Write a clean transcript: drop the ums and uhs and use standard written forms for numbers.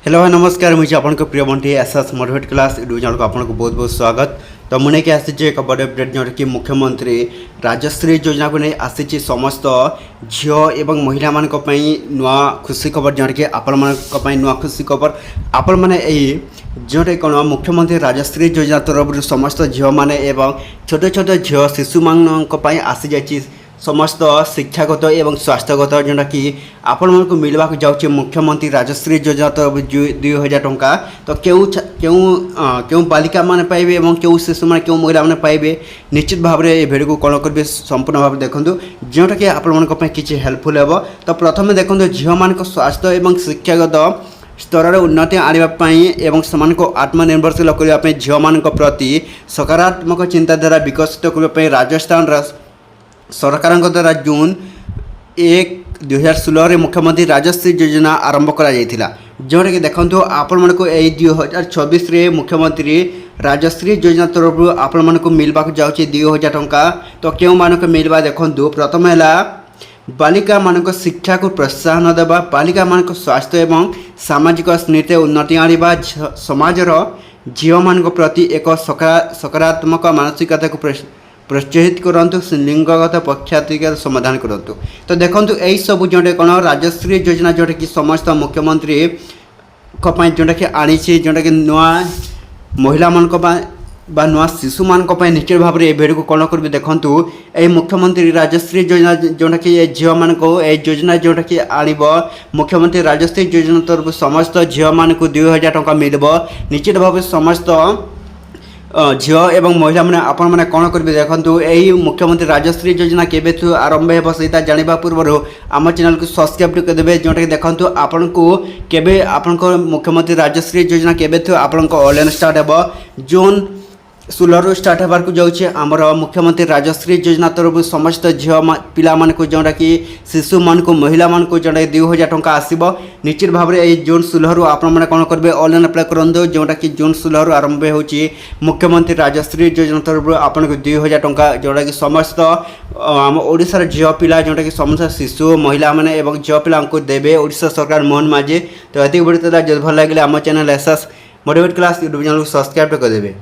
Hello hi नमस्कार मुझे आपन प्रिय Bunty SS motivate class YouTube channel को आपन को बहुत बहुत स्वागत। तो मुझे कि आसी एक बड़ अपडेट जो कि मुख्यमंत्री राजश्री योजना को नहीं आसी समस्त झील और महिला मान नुआ खुशी खबर जो कि आपण मान नुआ खुशी खबर आपण मैंने जोटे कौन मुख्यमंत्री राजश्री योजना तरफ समस्त झील मैंने छोट छोट झील शिशु मान आसी जाइए समस्त शिक्षागत एवं स्वास्थ्यगत जोटा कि आपण मन को मिलवा जाऊँगी मुख्यमंत्री राजश्री योजना तरफ 2000 टंका। तो क्यों बालिका मैंने पाइबे और क्यों शिशु मैंने क्यों महिला मैंने पाइबे निश्चित भाव में ये भिडियो को कौन करेंगे संपूर्ण भाव देखूँ जोटा कि आपण मन किसी हेल्पफुल हे। तो प्रथम देखो झील मान स्वास्थ्य और शिक्षागत स्तर उन्नति आने एवं से आत्मनिर्भरशील करने झील मान प्रति सकारात्मक चिंताधारा विकसित करने राजस्थान सरकार द्वारा जून 1 2016 मुख्यमंत्री राजश्री योजना आरंभ करा जोटा कि देखो आपण मन को 2026 मुख्यमंत्री राजश्री योजना तरफ आपण मन को मिलवा जाऊँगी 2000 टंका। तो क्यों मान को मिलवा देखो प्रथम है बालिका मान शिक्षा को प्रोत्साहन देवा बालिका मान स्वास्थ्य एवं सामाजिक स्थिति उन्नति आने समाजर झील मान प्रति एक सकारात्मक मानसिकता को प्रोत्साहित करंतु लिंगगत पक्षाधिकार समाधान करंतु। तो देखो यही सब जोटे कौन राजश्री योजना जोटा कि समस्त मुख्यमंत्री जोटा कि आनी जोटा कि नुआ महिला मान नुआ शिशु मान निश्चित भाव में भिडियो को कौन करेंगे देखूँ यही मुख्यमंत्री राजश्री योजना जोटा कि झील मान को योजना जोटा कि आन मुख्यमंत्री राजश्री योजना तरफ समस्त झील मान को 2000 टंका मिल निश्चित भाव समस्त झील एवं महिला मैंने आपण मैंने कौन करेंगे देखो यही मुख्यमंत्री राजश्री योजना केबेठू आरंभ हो सहीटा जाना पूर्व आम चैनल को सब्सक्राइब करदे जोटा कि देखो आपण को केबे आपण मुख्यमंत्री राजश्री योजना केबेठू आपण ऑनलाइन स्टार्ट हो जून 16 स्टार्ट होबार को जाऊँचे आमर मुख्यमंत्री राजश्री योजना तरफ समस्त झील पिला मान को जोटा कि शिशु मान को महिला मान को जोटा 2000 टंका आसब निश्चित भाव में जून 16 आप कौन करेंगे ऑनलाइन अप्लाई करूँ जोटा कि जून 16 आरंभ हो मुख्यमंत्री राजश्री योजना तरफ आपन को 2000 टंका जोटा कि समस्त आम ओडिशार झील पिला जोटा कि समस्त शिशु महिला मैंने झील पिला देवे ओडिशा सरकार मोहन माझी। तो ये वीडियो जो भल लगे आम channel SS motivate class YouTube channel को सब्सक्राइब करदेवे।